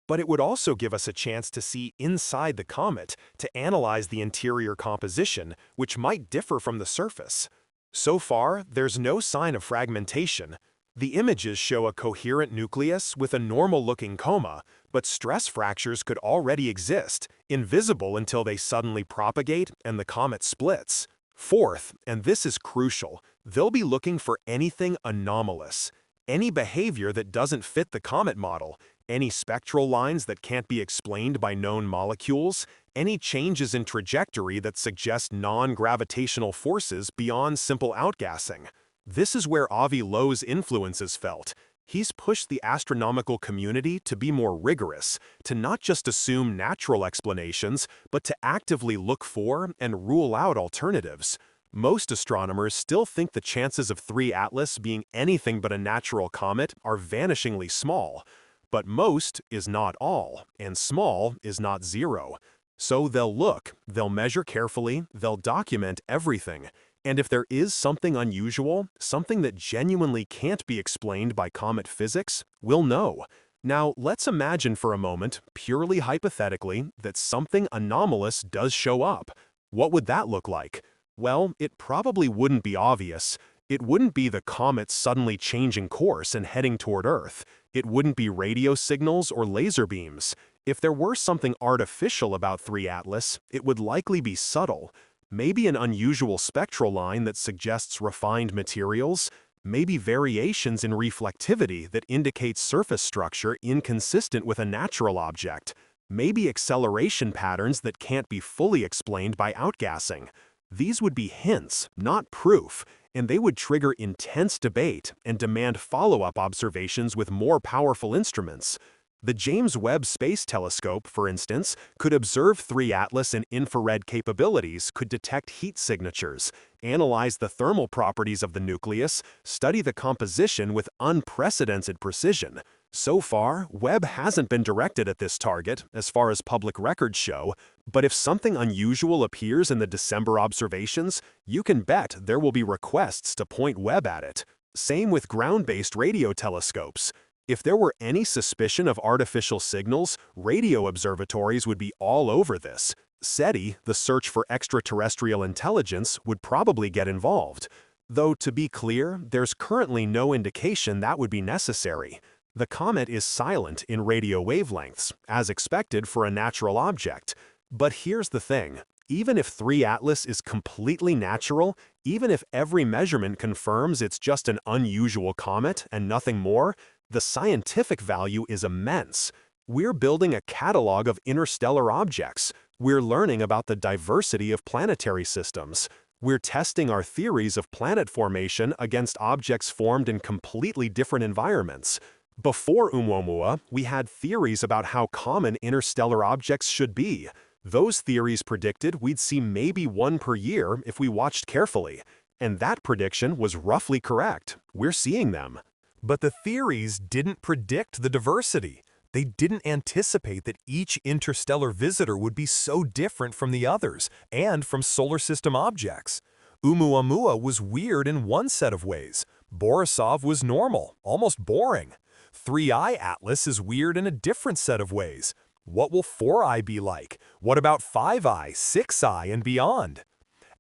But it would also give us a chance to see inside the comet, to analyze the interior composition, which might differ from the surface. So far, there's no sign of fragmentation. The images show a coherent nucleus with a normal-looking coma, but stress fractures could already exist, invisible until they suddenly propagate and the comet splits. Fourth, and this is crucial, they'll be looking for anything anomalous. Any behavior that doesn't fit the comet model, any spectral lines that can't be explained by known molecules, any changes in trajectory that suggest non-gravitational forces beyond simple outgassing. This is where Avi Lowe's influence is felt. He's pushed the astronomical community to be more rigorous, to not just assume natural explanations, but to actively look for and rule out alternatives. Most astronomers still think the chances of 3 Atlas being anything but a natural comet are vanishingly small. But most is not all, and small is not zero. So they'll look, they'll measure carefully, they'll document everything. And if there is something unusual, something that genuinely can't be explained by comet physics, we'll know. Now, let's imagine for a moment, purely hypothetically, that something anomalous does show up. What would that look like? Well, it probably wouldn't be obvious. It wouldn't be the comet suddenly changing course and heading toward Earth. It wouldn't be radio signals or laser beams. If there were something artificial about 3 Atlas, it would likely be subtle. Maybe an unusual spectral line that suggests refined materials, maybe variations in reflectivity that indicate surface structure inconsistent with a natural object, maybe acceleration patterns that can't be fully explained by outgassing. These would be hints, not proof, and they would trigger intense debate and demand follow-up observations with more powerful instruments. The James Webb Space Telescope, for instance, could observe 3 Atlas and infrared capabilities, could detect heat signatures, analyze the thermal properties of the nucleus, study the composition with unprecedented precision. So far, Webb hasn't been directed at this target, as far as public records show, but if something unusual appears in the December observations, you can bet there will be requests to point Webb at it. Same with ground-based radio telescopes. If there were any suspicion of artificial signals, radio observatories would be all over this. SETI, the search for extraterrestrial intelligence, would probably get involved. Though, to be clear, there's currently no indication that would be necessary. The comet is silent in radio wavelengths, as expected for a natural object. But here's the thing. Even if 3 Atlas is completely natural, even if every measurement confirms it's just an unusual comet and nothing more, the scientific value is immense. We're building a catalog of interstellar objects. We're learning about the diversity of planetary systems. We're testing our theories of planet formation against objects formed in completely different environments. Before Oumuamua, we had theories about how common interstellar objects should be. Those theories predicted we'd see maybe 1 per year if we watched carefully. And that prediction was roughly correct. We're seeing them. But the theories didn't predict the diversity. They didn't anticipate that each interstellar visitor would be so different from the others and from solar system objects. Oumuamua was weird in one set of ways. Borisov was normal, almost boring. 3I Atlas is weird in a different set of ways. What will 4I be like? What about 5I, 6I, and beyond?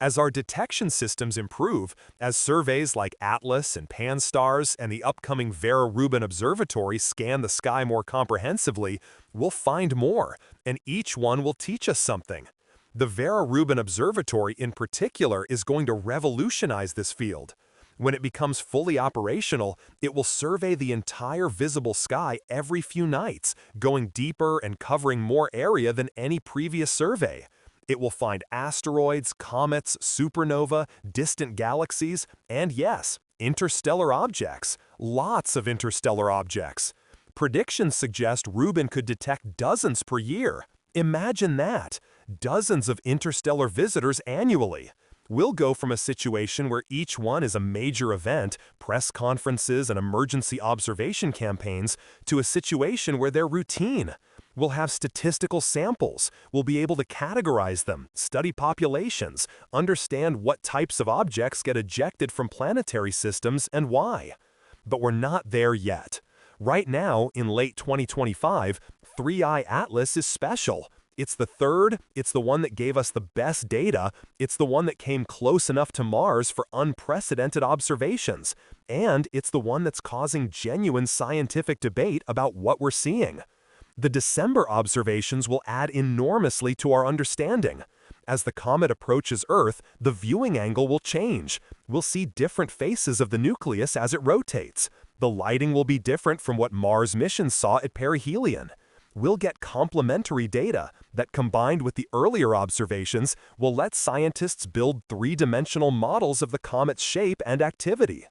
As our detection systems improve, as surveys like ATLAS and Pan-STARRS and the upcoming Vera Rubin Observatory scan the sky more comprehensively, we'll find more, and each one will teach us something. The Vera Rubin Observatory in particular is going to revolutionize this field. When it becomes fully operational, it will survey the entire visible sky every few nights, going deeper and covering more area than any previous survey. It will find asteroids, comets, supernova, distant galaxies, and yes, interstellar objects. Lots of interstellar objects. Predictions suggest Rubin could detect dozens per year. Imagine that! Dozens of interstellar visitors annually. We'll go from a situation where each one is a major event, press conferences and emergency observation campaigns, to a situation where they're routine. We'll have statistical samples. We'll be able to categorize them, study populations, understand what types of objects get ejected from planetary systems and why. But we're not there yet. Right now, in late 2025, 3I Atlas is special. It's the third, it's the one that gave us the best data, it's the one that came close enough to Mars for unprecedented observations, and it's the one that's causing genuine scientific debate about what we're seeing. The December observations will add enormously to our understanding. As the comet approaches Earth, the viewing angle will change. We'll see different faces of the nucleus as it rotates. The lighting will be different from what Mars missions saw at perihelion. We'll get complementary data that, combined with the earlier observations, will let scientists build three-dimensional models of the comet's shape and activity.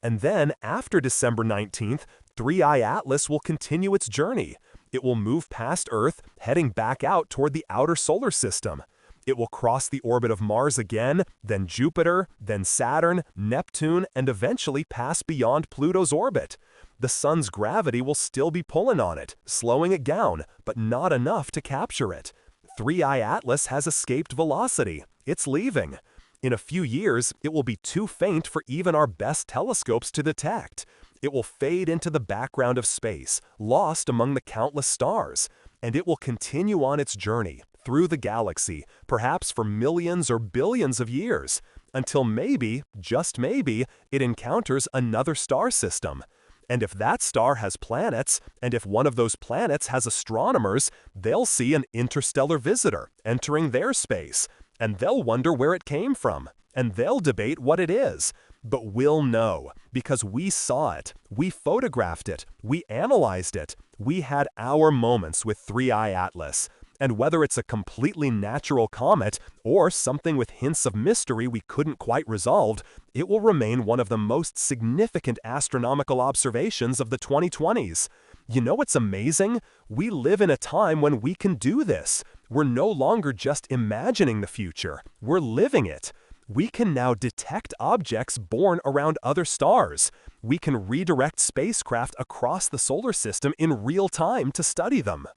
And then, after December 19th, 3I Atlas will continue its journey. It will move past Earth, heading back out toward the outer solar system. It will cross the orbit of Mars again, then Jupiter, then Saturn, Neptune, and eventually pass beyond Pluto's orbit. The sun's gravity will still be pulling on it, slowing it down, but not enough to capture it. 3I Atlas has escaped velocity. It's leaving. In a few years, it will be too faint for even our best telescopes to detect. It will fade into the background of space, lost among the countless stars, and it will continue on its journey through the galaxy, perhaps for millions or billions of years, until maybe, just maybe, it encounters another star system. And if that star has planets, and if one of those planets has astronomers, they'll see an interstellar visitor entering their space, and they'll wonder where it came from, and they'll debate what it is. But we'll know, because we saw it, we photographed it, we analyzed it, we had our moments with 3I Atlas. And whether it's a completely natural comet or something with hints of mystery we couldn't quite resolve, it will remain one of the most significant astronomical observations of the 2020s. You know what's amazing? We live in a time when we can do this. We're no longer just imagining the future, we're living it. We can now detect objects born around other stars. We can redirect spacecraft across the solar system in real time to study them.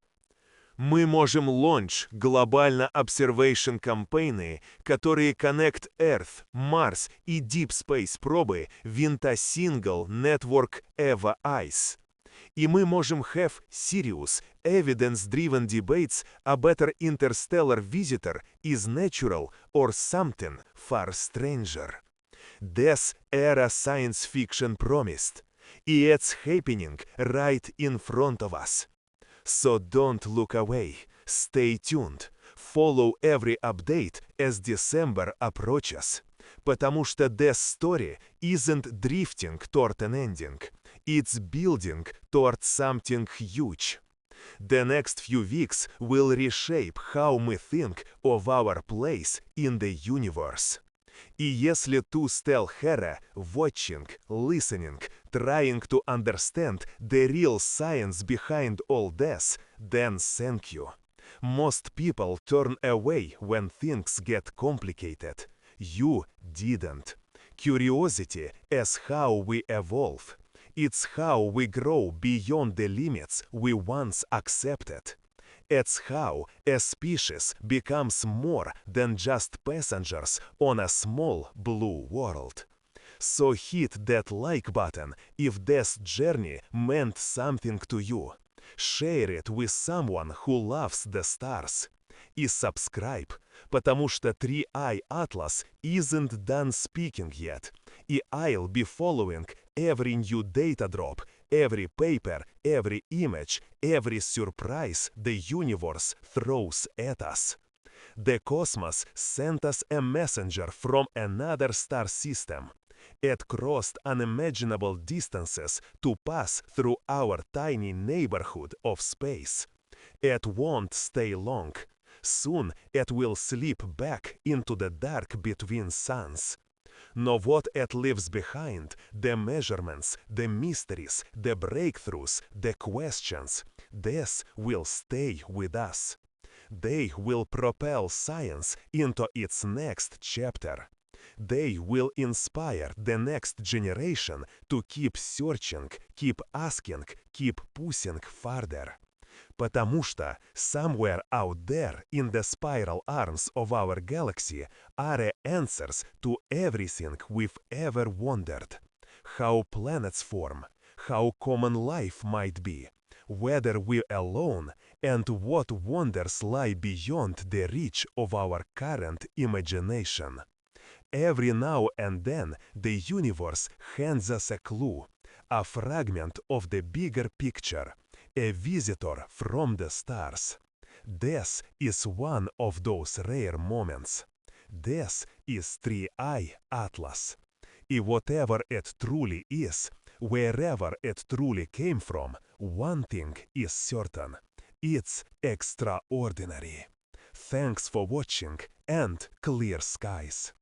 Мы можем launch глобально observation кампейны, которые connect Earth, Mars и Deep Space пробы в into single network EVA ICE. И мы можем have serious, evidence-driven debates about whether interstellar visitor is natural or something far stranger. This era science fiction promised. И it's happening right in front of us. So don't look away, stay tuned, follow every update as December approaches. Потому что this story isn't drifting toward an ending, it's building toward something huge. The next few weeks will reshape how we think of our place in the universe. И если tú still here, watching, listening, trying to understand the real science behind all this, then thank you. Most people turn away when things get complicated. You didn't. Curiosity is how we evolve. It's how we grow beyond the limits we once accepted. It's how a species becomes more than just passengers on a small blue world. So hit that like button if this journey meant something to you. Share it with someone who loves the stars. И subscribe, потому что 3I Atlas isn't done speaking yet. И I'll be following every new data drop, every paper, every image, every surprise the universe throws at us. The cosmos sent us a messenger from another star system. It crossed unimaginable distances to pass through our tiny neighborhood of space. It won't stay long. Soon it will slip back into the dark between suns. Но what it leaves behind, the measurements, the mysteries, the breakthroughs, the questions, this will stay with us. They will propel science into its next chapter. They will inspire the next generation to keep searching, keep asking, keep pushing farther. Потому что somewhere out there in the spiral arms of our galaxy are answers to everything we've ever wondered. How planets form, how common life might be, whether we're alone, and what wonders lie beyond the reach of our current imagination. Every now and then the universe hands us a clue, a fragment of the bigger picture. A visitor from the stars. This is one of those rare moments. This is 3I Atlas. And whatever it truly is, wherever it truly came from, one thing is certain. It's extraordinary. Thanks for watching and clear skies.